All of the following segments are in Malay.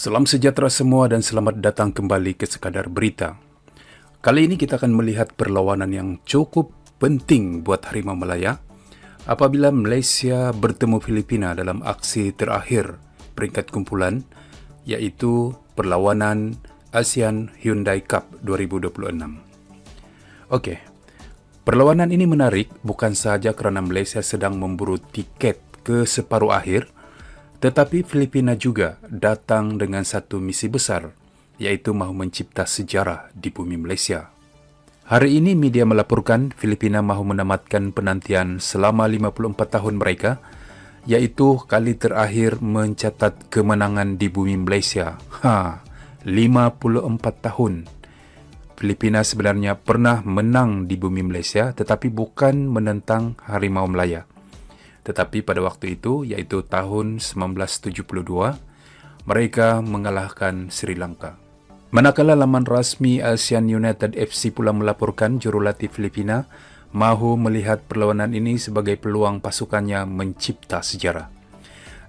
Salam sejahtera semua dan selamat datang kembali ke Sekadar Berita. Kali ini kita akan melihat perlawanan yang cukup penting buat Harimau Malaya apabila Malaysia bertemu Filipina dalam aksi terakhir peringkat kumpulan, iaitu perlawanan ASEAN Hyundai Cup 2026. Okey, perlawanan ini menarik bukan sahaja kerana Malaysia sedang memburu tiket ke separuh akhir, tetapi Filipina juga datang dengan satu misi besar, iaitu mahu mencipta sejarah di bumi Malaysia. Hari ini media melaporkan Filipina mahu menamatkan penantian selama 54 tahun mereka, iaitu kali terakhir mencatat kemenangan di bumi Malaysia. 54 tahun. Filipina sebenarnya pernah menang di bumi Malaysia tetapi bukan menentang Harimau Malaya. Tetapi pada waktu itu, iaitu tahun 1972, mereka mengalahkan Sri Lanka. Manakala laman rasmi ASEAN United FC pula melaporkan jurulatih Filipina mahu melihat perlawanan ini sebagai peluang pasukannya mencipta sejarah.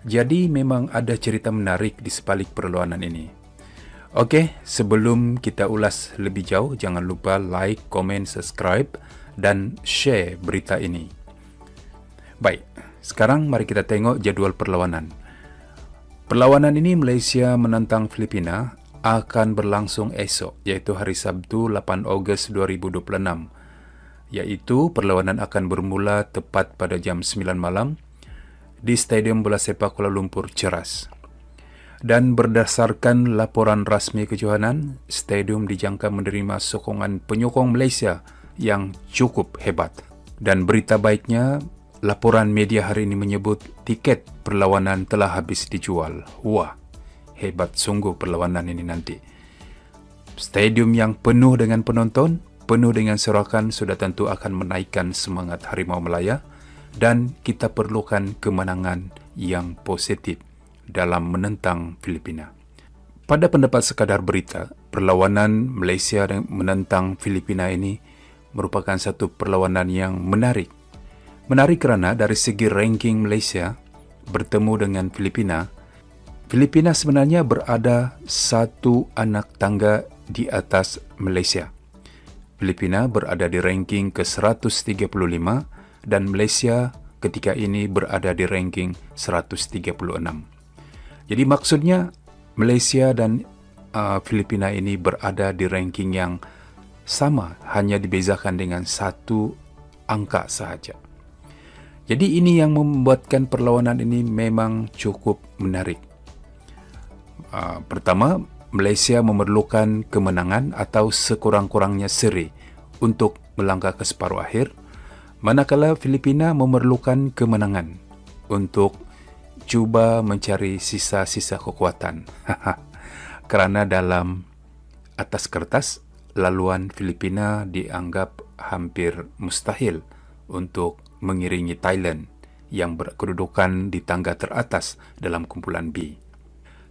Jadi memang ada cerita menarik di sebalik perlawanan ini. Okey, sebelum kita ulas lebih jauh, jangan lupa like, komen, subscribe dan share berita ini. Baik, sekarang mari kita tengok jadual perlawanan. Perlawanan ini Malaysia menentang Filipina akan berlangsung esok, iaitu hari Sabtu 8 Ogos 2026. Iaitu perlawanan akan bermula tepat pada jam 9 malam di Stadium Bola Sepak Kuala Lumpur Ceras. Dan berdasarkan laporan rasmi kejohanan, stadium dijangka menerima sokongan penyokong Malaysia yang cukup hebat. Dan berita baiknya, laporan media hari ini menyebut tiket perlawanan telah habis dijual. Wah, hebat sungguh perlawanan ini nanti. Stadium yang penuh dengan penonton, penuh dengan sorakan sudah tentu akan menaikkan semangat Harimau Malaya dan kita perlukan kemenangan yang positif dalam menentang Filipina. Pada pendapat Sekadar Berita, perlawanan Malaysia menentang Filipina ini merupakan satu perlawanan yang menarik. Menarik kerana dari segi ranking Malaysia bertemu dengan Filipina, Filipina sebenarnya berada satu anak tangga di atas Malaysia. Filipina berada di ranking ke-135 dan Malaysia ketika ini berada di ranking 136. Jadi maksudnya Malaysia dan Filipina ini berada di ranking yang sama, hanya dibezakan dengan satu angka sahaja. Jadi ini yang membuatkan perlawanan ini memang cukup menarik. Pertama, Malaysia memerlukan kemenangan atau sekurang-kurangnya seri untuk melangkah ke separuh akhir, manakala Filipina memerlukan kemenangan untuk cuba mencari sisa-sisa kekuatan. Kerana dalam atas kertas, laluan Filipina dianggap hampir mustahil untuk mengiringi Thailand yang berkedudukan di tangga teratas dalam kumpulan B.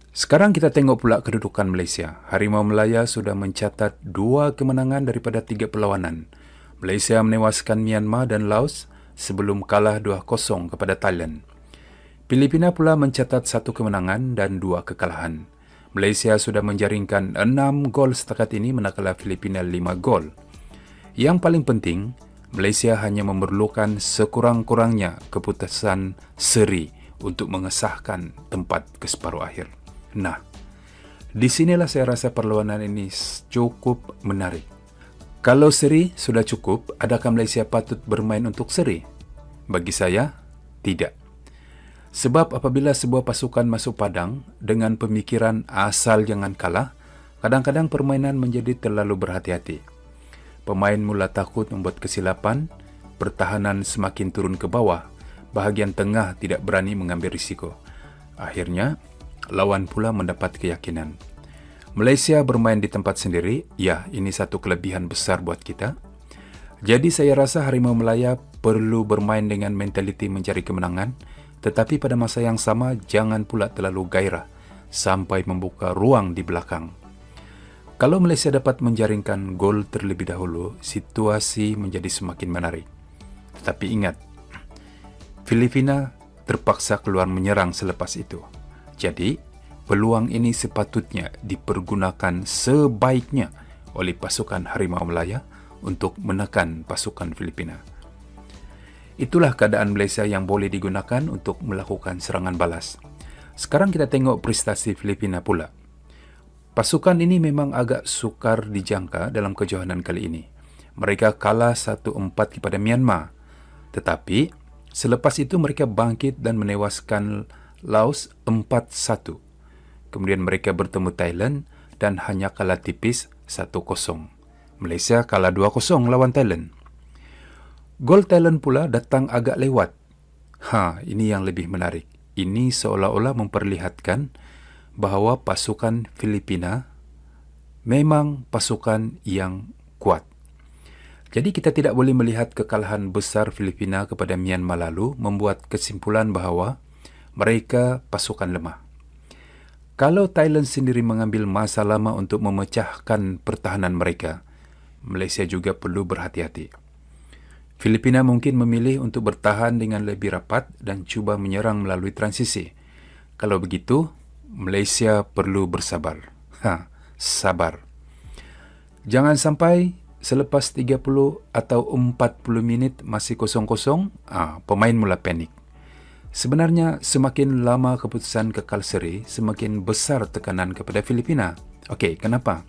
Sekarang kita tengok pula kedudukan Malaysia. Harimau Malaya sudah mencatat 2 kemenangan daripada 3 perlawanan. Malaysia menewaskan Myanmar dan Laos sebelum kalah 2-0 kepada Thailand. Filipina pula mencatat 1 kemenangan dan 2 kekalahan. Malaysia sudah menjaringkan 6 gol setakat ini manakala Filipina 5 gol. Yang paling penting, Malaysia hanya memerlukan sekurang-kurangnya keputusan seri untuk mengesahkan tempat ke separuh akhir. Nah, di sinilah saya rasa perlawanan ini cukup menarik. Kalau seri sudah cukup, adakah Malaysia patut bermain untuk seri? Bagi saya, tidak. Sebab apabila sebuah pasukan masuk padang dengan pemikiran asal jangan kalah, kadang-kadang permainan menjadi terlalu berhati-hati. Pemain mula takut membuat kesilapan, pertahanan semakin turun ke bawah, bahagian tengah tidak berani mengambil risiko. Akhirnya, lawan pula mendapat keyakinan. Malaysia bermain di tempat sendiri, ya ini satu kelebihan besar buat kita. Jadi saya rasa Harimau Malaya perlu bermain dengan mentaliti mencari kemenangan, tetapi pada masa yang sama jangan pula terlalu gairah sampai membuka ruang di belakang. Kalau Malaysia dapat menjaringkan gol terlebih dahulu, situasi menjadi semakin menarik. Tetapi ingat, Filipina terpaksa keluar menyerang selepas itu. Jadi, peluang ini sepatutnya dipergunakan sebaiknya oleh pasukan Harimau Melaya untuk menekan pasukan Filipina. Itulah keadaan Malaysia yang boleh digunakan untuk melakukan serangan balas. Sekarang kita tengok prestasi Filipina pula. Pasukan ini memang agak sukar dijangka dalam kejohanan kali ini. Mereka kalah 1-4 kepada Myanmar. Tetapi, selepas itu mereka bangkit dan menewaskan Laos 4-1. Kemudian mereka bertemu Thailand dan hanya kalah tipis 1-0. Malaysia kalah 2-0 lawan Thailand. Gol Thailand pula datang agak lewat. Ini yang lebih menarik. Ini seolah-olah memperlihatkan bahawa pasukan Filipina memang pasukan yang kuat. Jadi kita tidak boleh melihat kekalahan besar Filipina kepada Myanmar lalu membuat kesimpulan bahawa mereka pasukan lemah. Kalau Thailand sendiri mengambil masa lama untuk memecahkan pertahanan mereka, Malaysia juga perlu berhati-hati. Filipina mungkin memilih untuk bertahan dengan lebih rapat dan cuba menyerang melalui transisi. Kalau begitu, Malaysia perlu bersabar. Sabar. Jangan sampai selepas 30 atau 40 minit masih kosong-kosong, pemain mula panik. Sebenarnya, semakin lama keputusan kekal seri, semakin besar tekanan kepada Filipina. Okey, kenapa?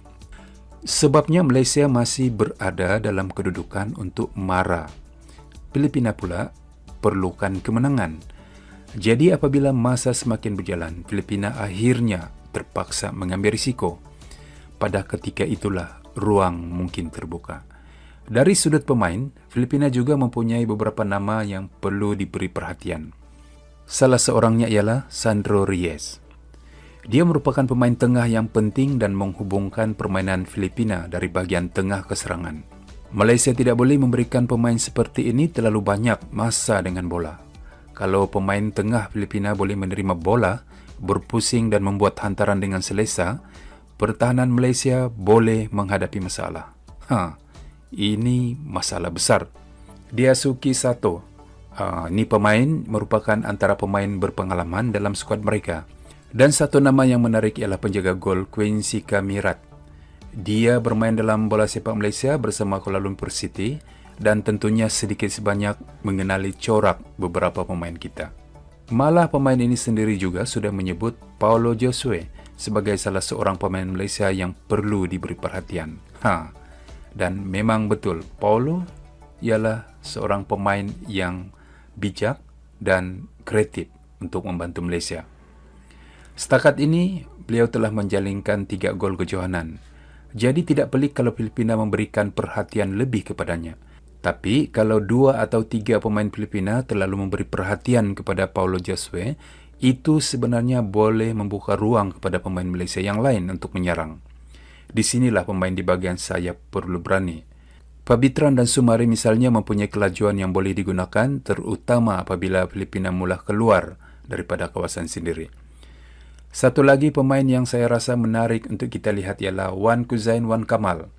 Sebabnya Malaysia masih berada dalam kedudukan untuk marah. Filipina pula perlukan kemenangan. Jadi apabila masa semakin berjalan, Filipina akhirnya terpaksa mengambil risiko. Pada ketika itulah ruang mungkin terbuka. Dari sudut pemain, Filipina juga mempunyai beberapa nama yang perlu diberi perhatian. Salah seorangnya ialah Sandro Reyes. Dia merupakan pemain tengah yang penting dan menghubungkan permainan Filipina dari bahagian tengah ke serangan. Malaysia tidak boleh memberikan pemain seperti ini terlalu banyak masa dengan bola. Kalau pemain tengah Filipina boleh menerima bola, berpusing dan membuat hantaran dengan selesa, pertahanan Malaysia boleh menghadapi masalah. Ini masalah besar. Diasuki Sato. Ini pemain merupakan antara pemain berpengalaman dalam skuad mereka. Dan satu nama yang menarik ialah penjaga gol Quincy Kamirat. Dia bermain dalam bola sepak Malaysia bersama Kuala Lumpur City dan tentunya sedikit sebanyak mengenali corak beberapa pemain kita. Malah pemain ini sendiri juga sudah menyebut Paulo Josue sebagai salah seorang pemain Malaysia yang perlu diberi perhatian. Dan memang betul, Paulo ialah seorang pemain yang bijak dan kreatif untuk membantu Malaysia. Setakat ini, beliau telah menjalinkan 3 gol kejohanan. Jadi tidak pelik kalau Filipina memberikan perhatian lebih kepadanya. Tapi kalau 2 atau 3 pemain Filipina terlalu memberi perhatian kepada Paulo Josue, itu sebenarnya boleh membuka ruang kepada pemain Malaysia yang lain untuk menyerang. Di sinilah pemain di bahagian sayap perlu berani. Pabitran dan Sumari misalnya mempunyai kelajuan yang boleh digunakan, terutama apabila Filipina mula keluar daripada kawasan sendiri. Satu lagi pemain yang saya rasa menarik untuk kita lihat ialah Wan Kuzain Wan Kamal.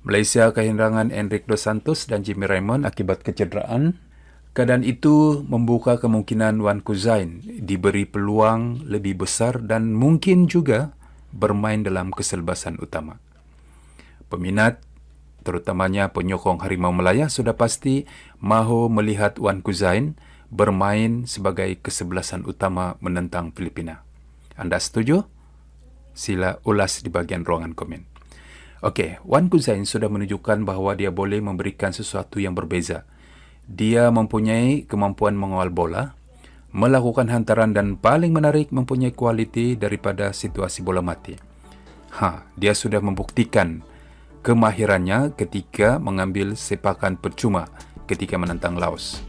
Malaysia kehilangan Enrique Dos Santos dan Jimmy Raymond akibat kecederaan. Keadaan itu membuka kemungkinan Wan Kuzain diberi peluang lebih besar dan mungkin juga bermain dalam keselebasan utama. Peminat, terutamanya penyokong Harimau Melaya, sudah pasti mahu melihat Wan Kuzain bermain sebagai kesebelasan utama menentang Filipina. Anda setuju? Sila ulas di bahagian ruangan komen. Okey, Wan Kuzain sudah menunjukkan bahawa dia boleh memberikan sesuatu yang berbeza. Dia mempunyai kemampuan mengawal bola, melakukan hantaran dan paling menarik mempunyai kualiti daripada situasi bola mati. Dia sudah membuktikan kemahirannya ketika mengambil sepakan percuma ketika menentang Laos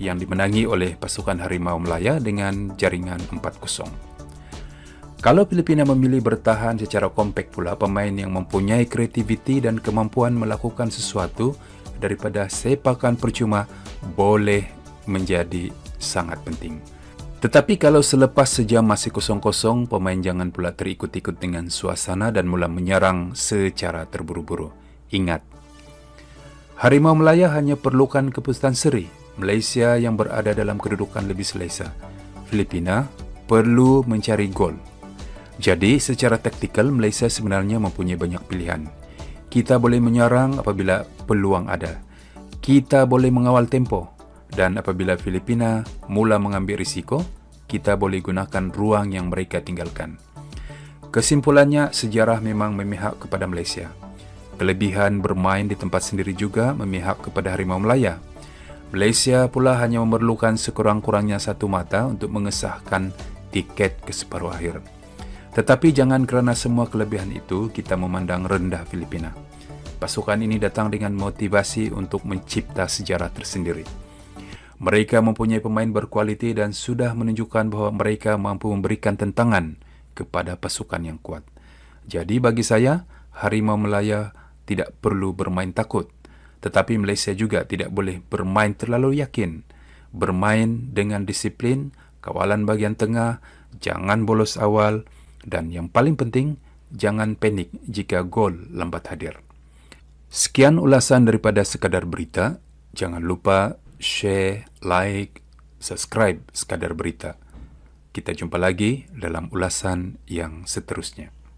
yang dimenangi oleh pasukan Harimau Melaya dengan jaringan 4-0. Kalau Filipina memilih bertahan secara kompak pula, pemain yang mempunyai kreativiti dan kemampuan melakukan sesuatu daripada sepakan percuma boleh menjadi sangat penting. Tetapi kalau selepas sejam masih kosong-kosong, pemain jangan pula terikut-ikut dengan suasana dan mula menyerang secara terburu-buru. Ingat, Harimau Melaya hanya perlukan keputusan seri. Malaysia yang berada dalam kedudukan lebih selesa. Filipina perlu mencari gol. Jadi, secara taktikal, Malaysia sebenarnya mempunyai banyak pilihan. Kita boleh menyerang apabila peluang ada. Kita boleh mengawal tempo. Dan apabila Filipina mula mengambil risiko, kita boleh gunakan ruang yang mereka tinggalkan. Kesimpulannya, sejarah memang memihak kepada Malaysia. Kelebihan bermain di tempat sendiri juga memihak kepada Harimau Melaya. Malaysia pula hanya memerlukan sekurang-kurangnya satu mata untuk mengesahkan tiket ke separuh akhir. Tetapi jangan kerana semua kelebihan itu kita memandang rendah Filipina. Pasukan ini datang dengan motivasi untuk mencipta sejarah tersendiri. Mereka mempunyai pemain berkualiti dan sudah menunjukkan bahawa mereka mampu memberikan tentangan kepada pasukan yang kuat. Jadi bagi saya, Harimau Melaya tidak perlu bermain takut. Tetapi Malaysia juga tidak boleh bermain terlalu yakin. Bermain dengan disiplin, kawalan bahagian tengah, jangan bolos awal, dan yang paling penting, jangan panik jika gol lambat hadir. Sekian ulasan daripada Sekadar Berita. Jangan lupa share, like, subscribe Sekadar Berita. Kita jumpa lagi dalam ulasan yang seterusnya.